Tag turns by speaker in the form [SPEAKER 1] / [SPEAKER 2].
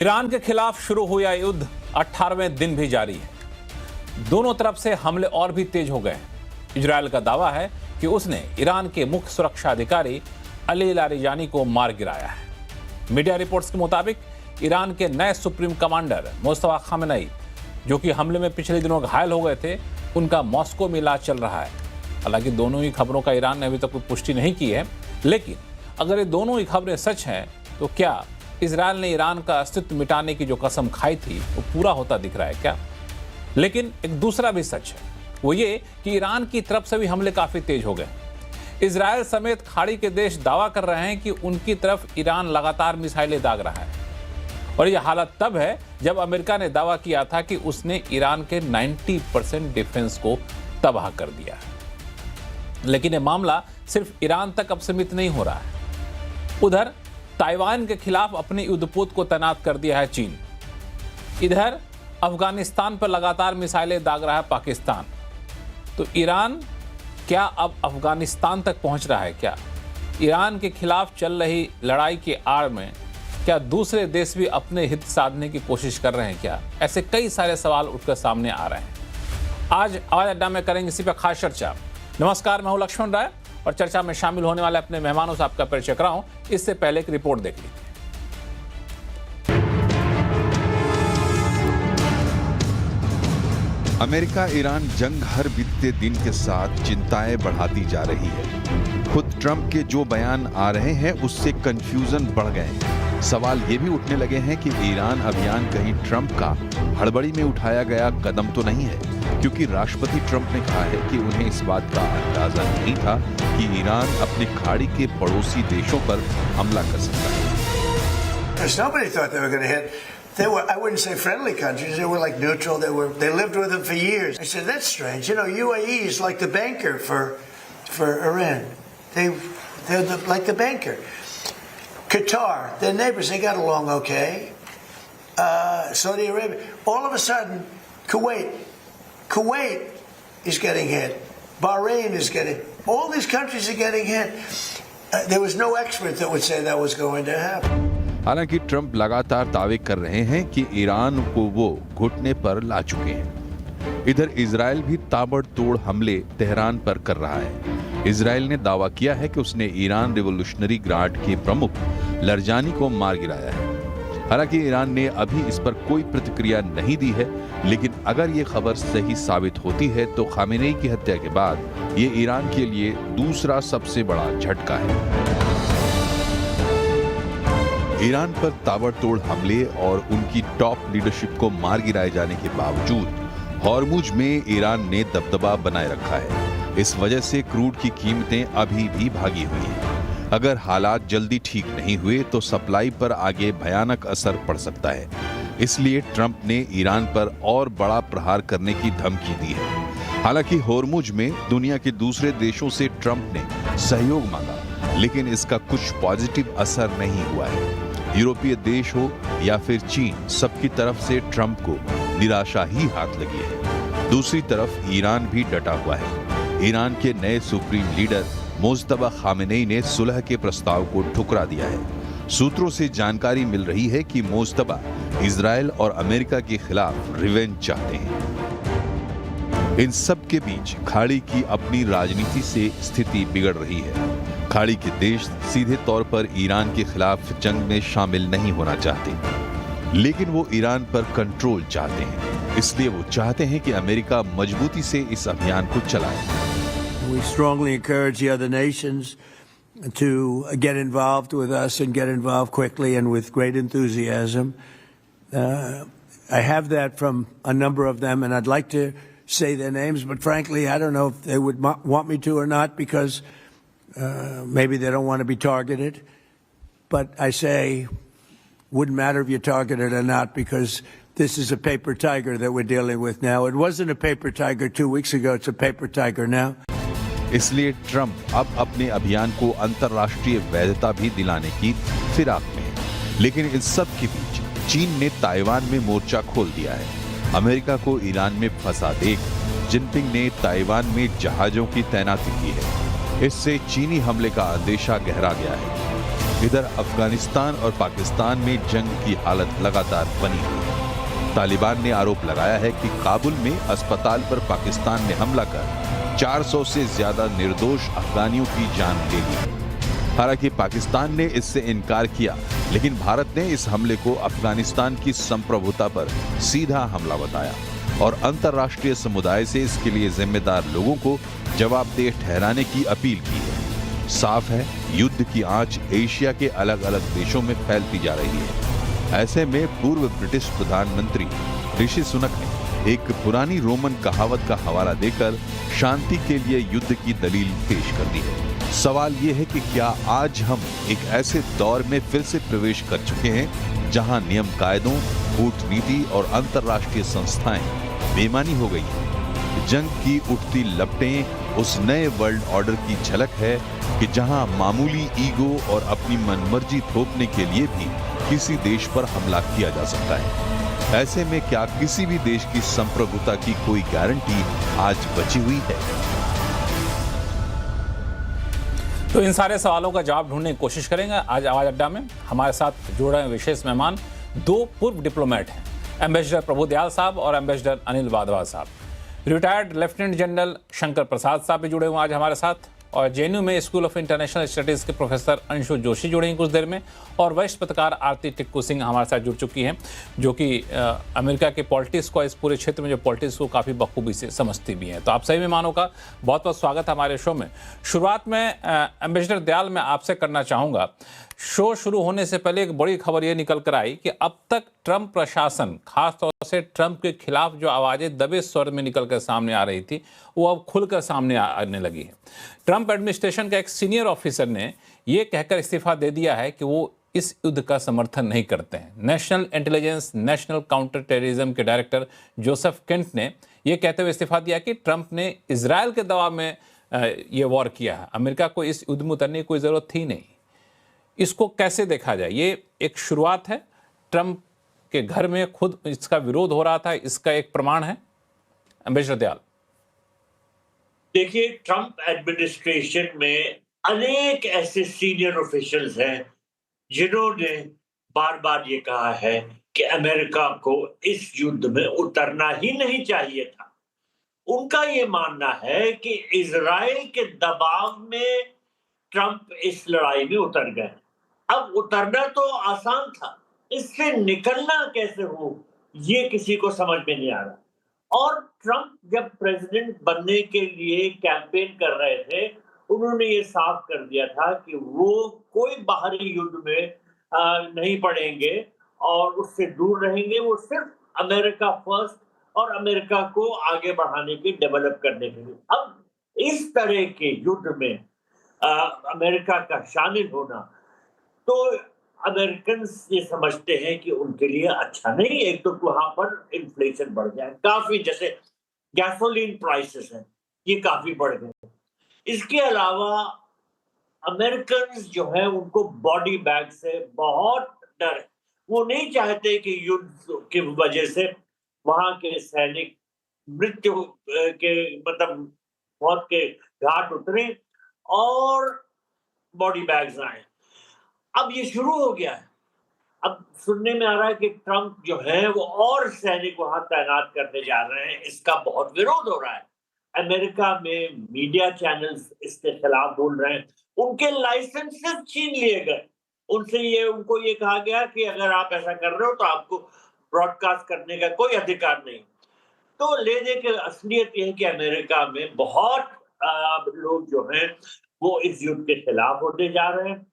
[SPEAKER 1] Iran के खिलाफ शुरू हुआ युद्ध 18वें दिन भी जारी है। दोनों तरफ से हमले और भी तेज हो गए हैं। इजरायल का दावा है कि उसने ईरान के मुख्य सुरक्षा अधिकारी अली लारिजानी को मार गिराया है। मीडिया रिपोर्ट्स के मुताबिक ईरान के नए सुप्रीम कमांडर मुस्तफा खामेनेई, जो कि हमले में पिछले दिनों घायल हो गए थे, उनका मॉस्को में इलाज चल रहा है। हालांकि दोनों ही खबरों का ईरान ने अभी तक कोई पुष्टि नहीं की है, लेकिन अगर ये दोनों ही खबरें सच हैं तो क्या इजरायल ने ईरान का अस्तित्व मिटाने की जो कसम खाई थी वो पूरा होता दिख रहा है क्या? लेकिन एक दूसरा भी सच है, वो ये कि ईरान की तरफ से भी हमले काफी तेज हो गए। इजरायल समेत खाड़ी के देश दावा कर रहे हैं कि उनकी तरफ ईरान लगातार मिसाइलें दाग रहा है। और यह हालत तब है जब अमेरिका ने दावा किया था कि उसने ईरान के 90% डिफेंस को तबाह कर दिया है। लेकिन यह मामला सिर्फ ईरान तक अब सीमित नहीं हो रहा है। उधर ताइवान के खिलाफ अपने युद्धपोत को तैनात कर दिया है चीन। इधर अफगानिस्तान पर लगातार मिसाइलें दाग रहा है पाकिस्तान। तो ईरान क्या अब अफगानिस्तान तक पहुंच रहा है क्या? ईरान के खिलाफ चल रही लड़ाई की आड़ में क्या दूसरे देश भी अपने हित साधने की कोशिश कर रहे हैं क्या? ऐसे कई सारे सवाल उठकर सामने आ रहे हैं। आज आवाज अड्डा में करेंगे इसी पर खास चर्चा। नमस्कार, मैं हूं लक्ष्मण राय और चर्चा में शामिल होने वाले अपने मेहमानों से आपका परिचय कराऊं इससे पहले एक रिपोर्ट देख लीजिए।
[SPEAKER 2] अमेरिका ईरान जंग हर बीतते दिन के साथ चिंताएं बढ़ाती जा रही है। खुद ट्रंप के जो बयान आ रहे हैं उससे कंफ्यूजन बढ़ गए हैं। सवाल ये भी उठने लगे हैं कि ईरान अभियान कहीं ट्रंप का हड़बड़ी में उठाया गया कदम तो नहीं है, क्योंकि राष्ट्रपति ट्रंप ने कहा है कि उन्हें इस बात का अंदाजा नहीं था कि ईरान अपने खाड़ी के पड़ोसी देशों पर हमला कर सकता है।
[SPEAKER 3] They were, I wouldn't say friendly countries, they were like neutral, they lived with them for years. I said, that's strange. You know, UAE is like the banker for Iran. They're like the banker. Qatar, their neighbors, they got along okay. Saudi Arabia, all of a sudden, Kuwait is getting hit. Bahrain is getting, all these countries are getting hit. There was no expert that would say that was going to happen.
[SPEAKER 2] हालांकि Trump लगातार दावे कर रहे हैं कि Iran को वो घुटने पर ला चुके हैं। इधर इजरायल भी ताबड़तोड़ हमले तेहरान पर कर रहा है। इजरायल ने दावा किया है कि उसने ईरान रिवोल्यूशनरी गार्ड के प्रमुख लरजानी को मार गिराया है। हालांकि ईरान ने अभी इस पर कोई प्रतिक्रिया नहीं दी है, लेकिन अगर ये खबर सही साबित होती है तो खामेनेई की हत्या के बाद ये ईरान के लिए दूसरा सबसे बड़ा झटका है। ईरान पर ताबड़तोड़ हमले और उनकी टॉप लीडरशिप को मार गिराए जाने के बावजूद हॉर्मुज में ईरान ने दबदबा बनाए रखा है। इस वजह से क्रूड की कीमतें अभी भी भागी हुई हैं। अगर हालात जल्दी ठीक नहीं हुए तो सप्लाई पर आगे भयानक असर पड़ सकता है। इसलिए ट्रंप ने ईरान पर और बड़ा प्रहार करने की धमकी दी है। हालांकि हॉर्मुज में दुनिया के दूसरे देशों से ट्रंप ने सहयोग मांगा, लेकिन इसका कुछ पॉजिटिव असर नहीं हुआ है। यूरोपीय देश हो या फिर चीन, सबकी तरफ से ट्रंप को निराशा ही हाथ लगी है। दूसरी तरफ ईरान भी डटा हुआ है। ईरान के नए सुप्रीम लीडर मुस्तफा खामेनेई ने सुलह के प्रस्ताव को ठुकरा दिया है। सूत्रों से जानकारी मिल रही है कि मुस्तफा इजरायल और अमेरिका के खिलाफ रिवेंज चाहते हैं। इन सब के बीच खाड़ी की अपनी राजनीति से स्थिति बिगड़ रही है। खाड़ी के देश सीधे तौर पर ईरान के खिलाफ जंग में शामिल नहीं होना चाहते, लेकिन वो ईरान पर कंट्रोल चाहते हैं। इसलिए वो चाहते हैं कि अमेरिका मजबूती से इस अभियान को चलाए।
[SPEAKER 3] We strongly encourage the other nations to get involved with us and get involved quickly and with great enthusiasm. I have that from a number of them, and I'd like to say their names, but frankly, I don't know if they would want me to or not, because maybe they don't want to be targeted. But I say, wouldn't matter if you're targeted or not, because this is a paper tiger that we're dealing with now. It wasn't a paper tiger 2 weeks ago. It's a paper tiger now.
[SPEAKER 2] इसलिए Trump अब अपने अभियान को अंतर्राष्ट्रीय वैधता भी दिलाने की फिराक में है। लेकिन इन सब के बीच चीन ने ताइवान में मोर्चा खोल दिया है। अमेरिका को ईरान में फंसा देख जिनपिंग ने ताइवान में जहाजों की तैनाती की है। इससे चीनी हमले का अंदेशा गहरा गया है। इधर अफगानिस्तान और पाकिस्तान में जंग की हालत लगातार बनी हुई है। तालिबान ने आरोप लगाया है कि काबुल में अस्पताल पर पाकिस्तान ने हमला कर 400 से ज्यादा निर्दोष अफगानियों की जान ले ली है। हालांकि पाकिस्तान ने इससे इनकार किया, लेकिन भारत ने इस हमले को अफगानिस्तान की संप्रभुता पर सीधा हमला बताया और अंतर्राष्ट्रीय समुदाय से इसके लिए जिम्मेदार लोगों को जवाबदेह ठहराने की अपील की है। साफ है, युद्ध की आंच एशिया के अलग अलग देशों में फैलती जा रही है। ऐसे में पूर्व ब्रिटिश प्रधानमंत्री ऋषि सुनक ने एक पुरानी रोमन कहावत का हवाला देकर शांति के लिए युद्ध की दलील पेश कर दी है। सवाल ये है कि क्या आज हम एक ऐसे दौर में फिर से प्रवेश कर चुके हैं जहां नियम कायदों, कूटनीति और अंतर्राष्ट्रीय संस्थाएं बेईमानी हो गई हैं। जंग की उठती लपटें उस नए वर्ल्ड ऑर्डर की झलक है कि जहां मामूली ईगो और अपनी मनमर्जी थोपने के लिए भी किसी देश पर हमला किया जा सकता है। ऐसे में क्या किसी भी देश की संप्रभुता की कोई गारंटी आज बची हुई है?
[SPEAKER 1] तो इन सारे सवालों का जवाब ढूंढने की कोशिश करेंगे आज आवाज अड्डा में। हमारे साथ जुड़ रहे विशेष मेहमान दो पूर्व डिप्लोमेट हैं, एम्बेसडर प्रभुदयाल साहब और एम्बेसडर अनिल वाधवा साहब। Retired lieutenant general Shankar Prasad साहब भी जुड़े हुए आज हमारे साथ, और जेएनयू में स्कूल ऑफ इंटरनेशनल स्टडीज के प्रोफेसर अंशु जोशी जुड़ेंगे कुछ देर में, और वरिष्ठ पत्रकार आरती टिक्कू सिंह हमारे साथ जुड़ चुकी हैं, जो कि अमेरिका के पॉलिटिक्स को, इस पूरे क्षेत्र में जो पॉलिटिक्स को काफ़ी बखूबी से समझती भी हैं। तो आप सभी मेहमानों का बहुत बहुत स्वागत है हमारे शो में। शुरुआत में एम्बेसडर दयाल मैं आपसे करना चाहूँगा। शो शुरू होने से पहले एक बड़ी खबर ये निकल कर आई कि अब तक ट्रंप प्रशासन, खासतौर से ट्रंप के खिलाफ जो आवाज़ें दबे स्वर में निकल कर सामने आ रही थी, वो अब खुलकर सामने आने लगी है। ट्रंप एडमिनिस्ट्रेशन का एक सीनियर ऑफिसर ने ये कहकर इस्तीफा दे दिया है कि वो इस युद्ध का समर्थन नहीं करते हैं। National intelligence, national counter terrorism के डायरेक्टर जोसेफ केंट ने यह कहते हुए इस्तीफा दिया कि ट्रंप ने इजरायल के दबाव में ये वॉर किया है, अमेरिका को इस युद्ध में उतरने की कोई ज़रूरत थी नहीं। इसको कैसे देखा जाए? ये एक शुरुआत है, ट्रंप के घर में खुद इसका विरोध हो रहा था, इसका एक प्रमाण है। एम्बेसडर दयाल,
[SPEAKER 4] देखिए, ट्रंप एडमिनिस्ट्रेशन में अनेक ऐसे सीनियर ऑफिशियल्स हैं जिन्होंने बार बार ये कहा है कि अमेरिका को इस युद्ध में उतरना ही नहीं चाहिए था। उनका ये मानना है कि इजराइल के दबाव में ट्रंप इस लड़ाई में उतर गए। अब उतरना तो आसान था, इससे निकलना कैसे हो ये किसी को समझ में नहीं आ रहा। और ट्रंप जब प्रेसिडेंट बनने के लिए कैंपेन कर रहे थे, उन्होंने ये साफ कर दिया था कि वो कोई बाहरी युद्ध में नहीं पड़ेंगे और उससे दूर रहेंगे। वो सिर्फ अमेरिका फर्स्ट और अमेरिका को आगे बढ़ाने की, डेवलप करने के लिए। अब इस तरह के युद्ध में अमेरिका का शामिल होना, तो अमेरिकन ये समझते हैं कि उनके लिए अच्छा नहीं। एक तो वहां पर इन्फ्लेशन बढ़ जाए काफी, जैसे गैसोलीन प्राइसेस हैं, ये काफी बढ़ गए। इसके अलावा अमेरिकन जो है उनको बॉडी बैग से बहुत डर है। वो नहीं चाहते कि युद्ध की वजह से वहां के सैनिक मृत्यु के, मतलब मौत के घाट उतरे और बॉडी बैग्स आए। अब ये शुरू हो गया है। अब सुनने में आ रहा है कि ट्रंप जो है वो और सैनिक वहां तैनात करने जा रहे हैं। इसका बहुत विरोध हो रहा है। अमेरिका में मीडिया चैनल्स इसके खिलाफ बोल रहे हैं। उनके लाइसेंसेस छीन लिए गए। उनको ये कहा गया कि अगर आप ऐसा कर रहे हो तो आपको ब्रॉडकास्ट करने का कोई अधिकार नहीं। तो ले दे के असलियत यह है कि अमेरिका में बहुत लोग जो हैं वो इस युद्ध के खिलाफ होते जा रहे हैं।